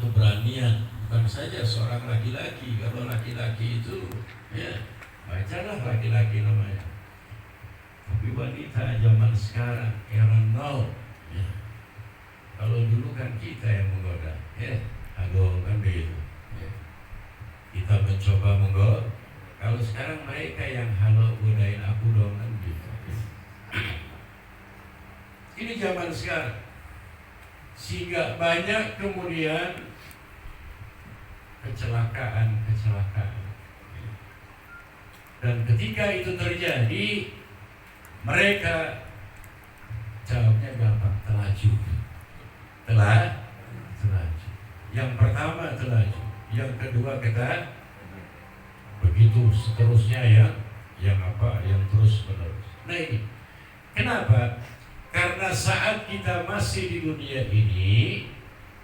keberanian bukan saja seorang laki-laki. Kalau laki-laki itu ya bacalah laki-laki namanya, tapi wanita zaman sekarang era now ya. Kalau dulu kan kita yang menggoda ya, aduh kan begitu ya. Kita mencoba menggoda. Kalau sekarang mereka yang halo godain aku dong kan gitu. Ini zaman sekarang, sehingga banyak kemudian kecelakaan. Dan ketika itu terjadi, mereka jawabnya gampang, telaju. Yang pertama telaju, yang kedua kita begitu seterusnya ya, yang terus menerus. Nah ini kenapa? Karena saat kita masih di dunia ini,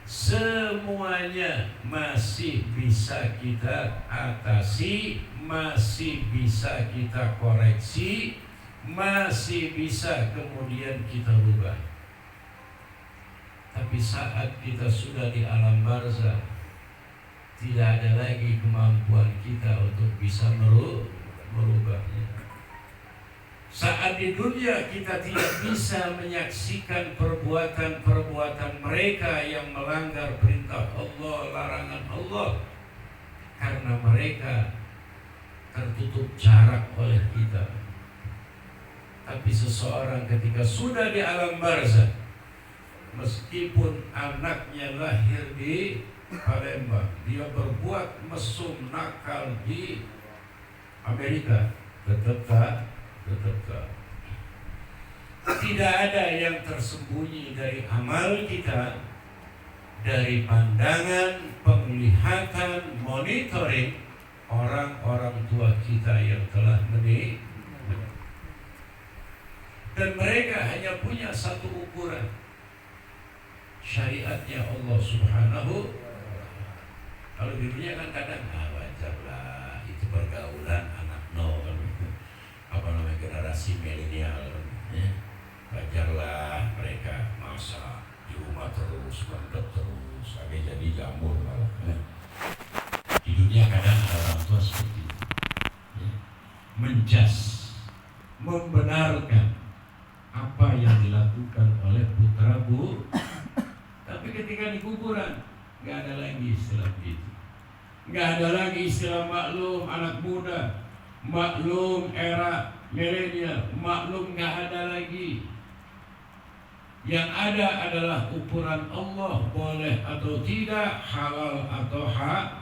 semuanya masih bisa kita atasi, masih bisa kita koreksi, masih bisa kemudian kita rubah. Tapi saat kita sudah di alam barzah, tidak ada lagi kemampuan kita untuk bisa merubahnya. Saat di dunia kita tidak bisa menyaksikan perbuatan-perbuatan mereka yang melanggar perintah Allah, larangan Allah, karena mereka tertutup jarak oleh kita. Tapi seseorang ketika sudah di alam barzah, meskipun anaknya lahir di Palembang, dia berbuat mesum nakal di Amerika, tetap tidak ada yang tersembunyi dari amal kita, dari pandangan, penglihatan, monitoring orang-orang tua kita yang telah meninggal. Dan mereka hanya punya satu ukuran, syariatnya Allah Subhanahu. Kalau di dunia kan kadang wajarlah itu pergaulan anak generasi milenial ya. Wajarlah mereka masa di rumah terus, mantap terus, sampai jadi jamur malah ya. Di dunia kadang ada orang tua seperti itu ya. Menjas, membenarkan apa yang dilakukan oleh putra bu. Tapi ketika di kuburan nggak ada lagi istilah begitu, nggak ada lagi istilah maklum anak muda, maklum era milenial, maklum nggak ada lagi. Yang ada adalah ukuran Allah, boleh atau tidak, halal atau haram.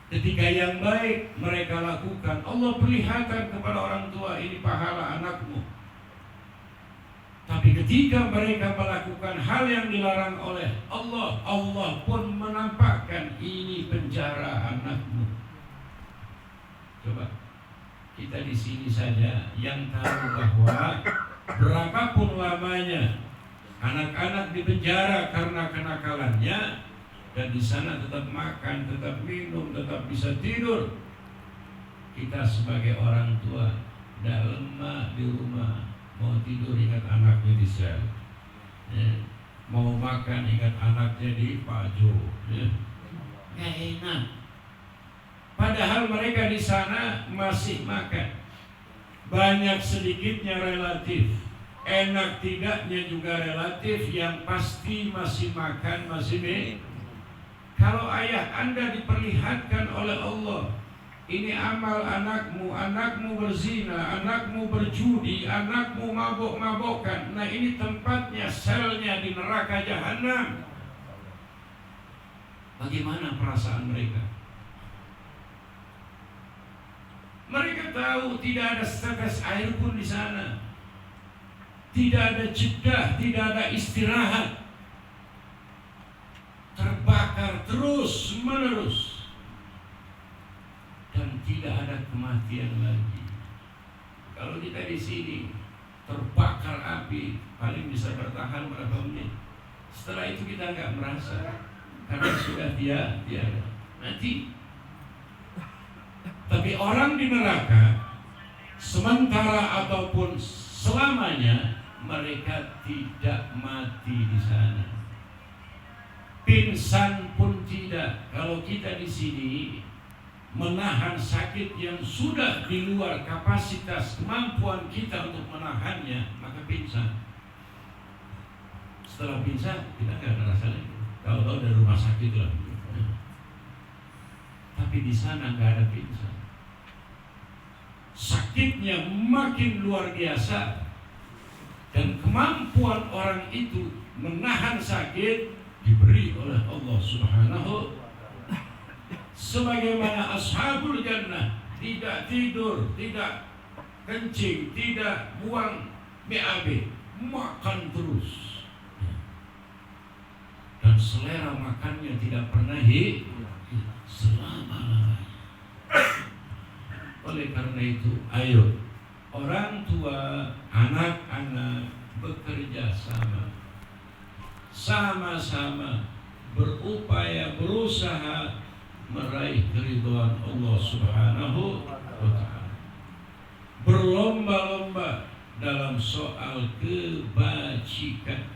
Ketika yang baik mereka lakukan, Allah perlihatkan kepada orang tua, ini pahala anakmu. Tapi ketika mereka melakukan hal yang dilarang oleh Allah, Allah pun menampakkan, ini penjara anakmu. Coba kita di sini saja yang tahu bahwa berapapun lamanya anak-anak di penjara karena kenakalannya, dan di sana tetap makan, tetap minum, tetap bisa tidur. Kita sebagai orang tua tidak lemah di rumah, mau tidur ingat anaknya di sel, ya. Mau makan ingat anaknya di pajo, ya. Nggak enak. Padahal mereka di sana masih makan. Banyak sedikitnya relatif, enak tidaknya juga relatif, yang pasti masih makan, masih minum. Kalau ayah Anda diperlihatkan oleh Allah, ini amal anakmu, anakmu berzina, anakmu berjudi, anakmu mabok-mabokan, nah ini tempatnya, selnya di neraka jahanam. Bagaimana perasaan mereka? Mereka tahu tidak ada setetes air pun di sana, tidak ada jeda, tidak ada istirahat, terbakar terus menerus, dan tidak ada kematian lagi. Kalau kita di sini terbakar api, paling bisa bertahan berapa menit. Setelah itu kita nggak merasa, karena sudah tiada mati. Tapi orang di neraka, sementara ataupun selamanya, mereka tidak mati di sana. pingsan pun tidak. Kalau kita di sini menahan sakit yang sudah di luar kapasitas kemampuan kita untuk menahannya, maka pingsan. Setelah pingsan kita nggak ada rasa lagi. Tahu-tahu dari rumah sakit lah. Tapi di sana nggak ada pingsan. Sakitnya makin luar biasa, dan kemampuan orang itu menahan sakit diberi oleh Allah Subhanahu. Sebagaimana ashabul jannah tidak tidur, tidak kencing, tidak buang BAB, makan terus. Dan selera makannya tidak pernah selama-lamanya. Oleh karena itu, ayo orang tua, anak-anak bekerja sama, sama-sama berupaya, berusaha meraih keridhaan Allah Subhanahu wa ta'ala. Berlomba-lomba dalam soal kebajikan.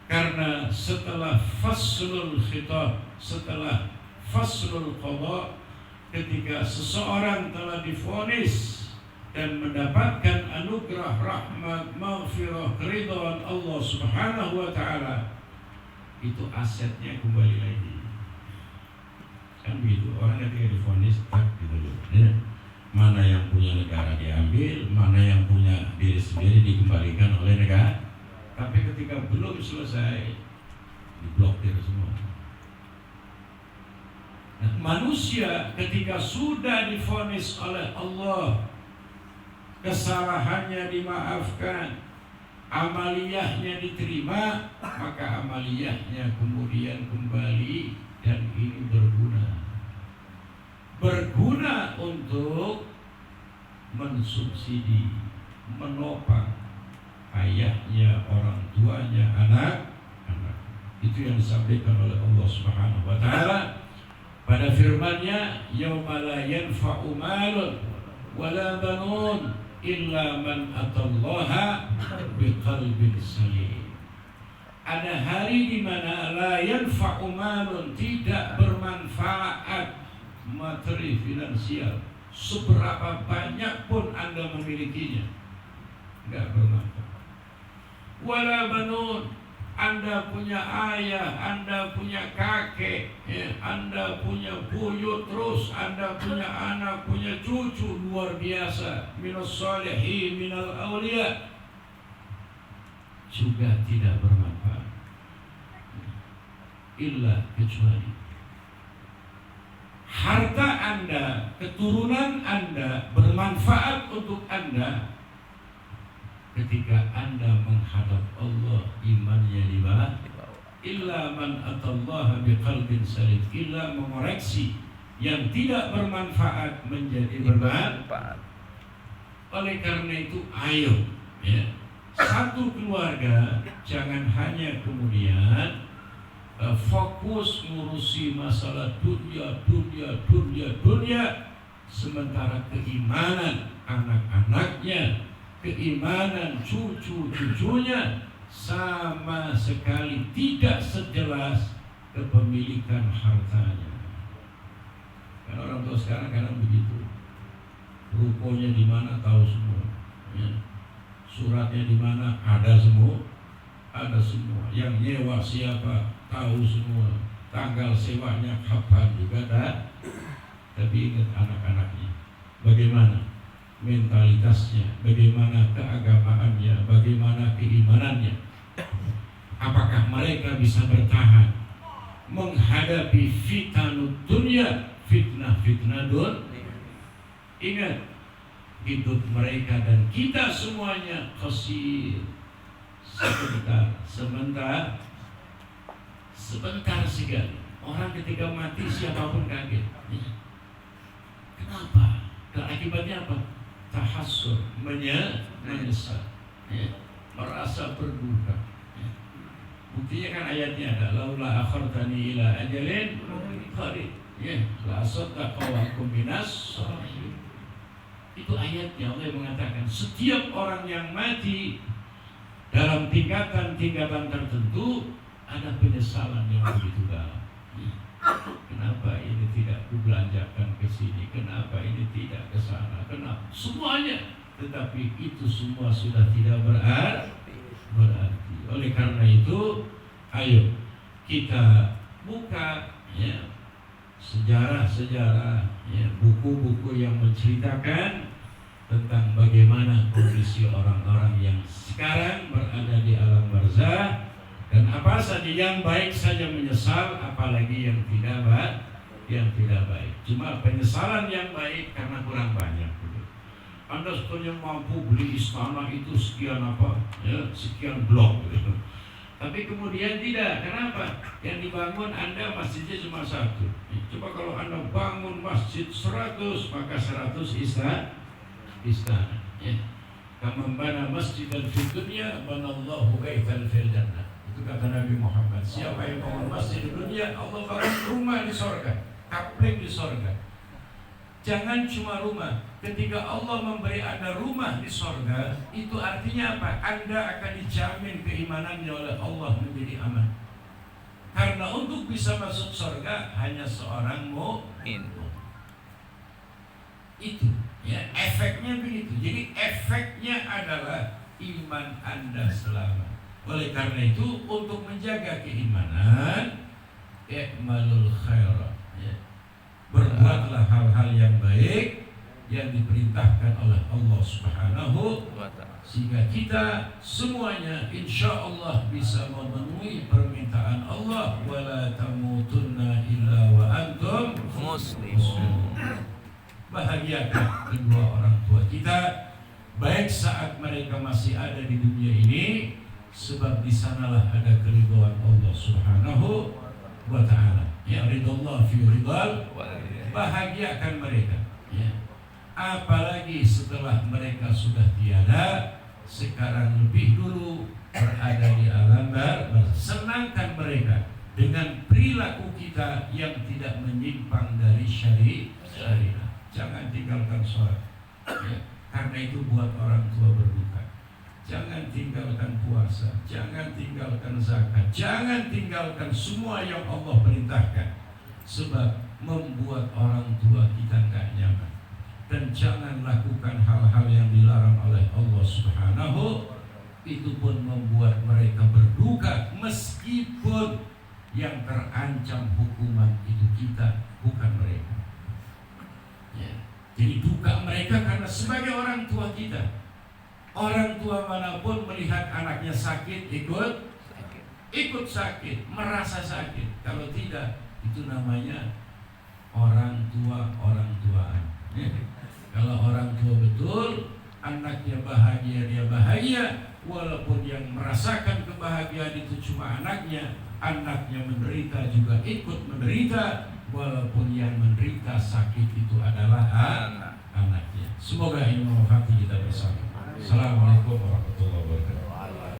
Karena setelah faslul khitab, setelah faslul qada, ketika seseorang telah divonis dan mendapatkan anugerah rahmat, maghfirah, keridhaan Allah Subhanahu wa ta'ala, itu asetnya kembali lagi. Kan begitu, orang ketika divonis tak gitu loh. Ya. Mana yang punya negara diambil, mana yang punya diri sendiri dikembalikan oleh negara. Tapi ketika belum selesai, diblokir semua. Nah, manusia ketika sudah divonis oleh Allah, kesalahannya dimaafkan, amaliyahnya diterima, maka amaliyahnya kemudian kembali dan ini berguna untuk mensubsidi, menopang ayahnya, orang tuanya, anak-anak. Itu yang disampaikan oleh Allah Subhanahu wa ta'ala pada firman-Nya, yauma la yanfa'u malun wala banun illa man atallaha biqalbin salim. Ada hari di mana la yanfa'u malun, tidak bermanfaat materi finansial, seberapa banyak pun Anda memilikinya, enggak bermanfaat. Wala banun, Anda punya ayah, Anda punya kakek, ya, Anda punya buyut, terus Anda punya anak, punya cucu luar biasa, minas salihin, minal awliya, juga tidak bermanfaat. Illa kecuali harta Anda, keturunan Anda bermanfaat untuk Anda ketika Anda menghadap Allah, imannya di bawah. Illa man atallaha biqalbin salim, illa mengoreksi yang tidak bermanfaat menjadi bermanfaat. Oleh karena itu, ayo ya, satu keluarga jangan hanya kemudian fokus ngurusi masalah dunia, sementara keimanan anak-anaknya, keimanan cucu-cucunya sama sekali tidak sejelas kepemilikan hartanya. Karena orang tua sekarang kadang begitu, rukonya di mana tahu semua, ya. Suratnya di mana ada semua, yang nyewa siapa tahu semua, tanggal sewanya kapan juga ada. Tapi ingat anak-anaknya, bagaimana mentalitasnya, bagaimana keagamaannya, bagaimana keimanannya, apakah mereka bisa bertahan menghadapi fitnah dunia, fitnah dunia. Ingat, hidup mereka dan kita semuanya qasir, sebentar sekali. Orang ketika mati siapapun kaget. Kenapa? Dan akibatnya apa? Tahassur, menyesal, ya, merasa berduka. Ya. Buktinya kan ayatnya ada, laula akhartani ila ajalin qarib, ya, la saddaqu wa akum minas shalihin. Itu ayatnya. Allah mengatakan setiap orang yang mati dalam tingkatan-tingkatan tertentu ada penyesalan yang begitu dalam. Kenapa ini tidak kubelanjakan ke sini? Kenapa ini tidak ke sana? Kenapa? Semuanya. Tetapi itu semua sudah tidak berarti. Oleh karena itu, ayo kita buka ya sejarah-sejarah, ya, buku-buku yang menceritakan tentang bagaimana kondisi orang-orang yang sekarang berada di alam barzah, dan apa saja yang baik saja menyesal, apalagi yang tidak baik. Cuma penyesalan yang baik karena kurang banyak. Anda sebetulnya mampu beli istana itu sekian sekian blok gitu. Tapi kemudian tidak. Kenapa? Yang dibangun Anda masjidnya cuma satu. Coba kalau Anda bangun masjid 100, maka 100 istana. Ya. Kama bana masjidan fid dunya, banallahu baitan fil jannah. Itu kata Nabi Muhammad. Siapa yang bangun masjid di dunia, Allah bangun rumah di sorga, kapling di sorga. Jangan cuma rumah. Ketika Allah memberi Anda rumah di sorga, itu artinya apa? Anda akan dijamin keimanannya oleh Allah menjadi aman. Karena untuk bisa masuk sorga hanya seorang mukmin. Itu, ya, efeknya begitu. Jadi efeknya adalah iman Anda selamat. Oleh karena itu, untuk menjaga keimanan, i'malul khairat. Berbuatlah hal-hal yang baik yang diperintahkan oleh Allah Subhanahu wa ta'ala, sehingga kita semuanya insya Allah bisa memenuhi permintaan Allah, wala tamutunna illa wa antum muslimun. Bahagiakan kedua orang tua kita baik saat mereka masih ada di dunia ini, sebab di sanalah ada keridhaan Allah Subhanahu wa ta'ala. Ya ridallah fi ridal, bahagiakan mereka, ya. Apalagi setelah mereka sudah tiada, sekarang lebih dulu berada di alam barzah. Senangkan mereka dengan perilaku kita yang tidak menyimpang dari syariat. Jangan tinggalkan sholat, ya. Karena itu buat orang tua berduka. Jangan tinggalkan puasa, jangan tinggalkan zakat, jangan tinggalkan semua yang Allah perintahkan, sebab membuat orang tua kita nggak nyaman. Dan jangan lakukan hal-hal yang dilarang oleh Allah Subhanahu, itu pun membuat mereka berduka, meskipun yang terancam hukuman itu kita, bukan mereka. Ya. Jadi duka mereka karena sebagai orang tua kita. Orang tua manapun melihat anaknya sakit, ikut sakit, merasa sakit. Kalau tidak, itu namanya orang tuaan. Kalau orang tua betul, anaknya bahagia, dia bahagia. Walaupun yang merasakan kebahagiaan itu cuma anaknya menderita juga ikut menderita. Walaupun yang menderita sakit itu adalah anaknya. Semoga ini memanfaati kita bersama. Assalamualaikum warahmatullahi wabarakatuh.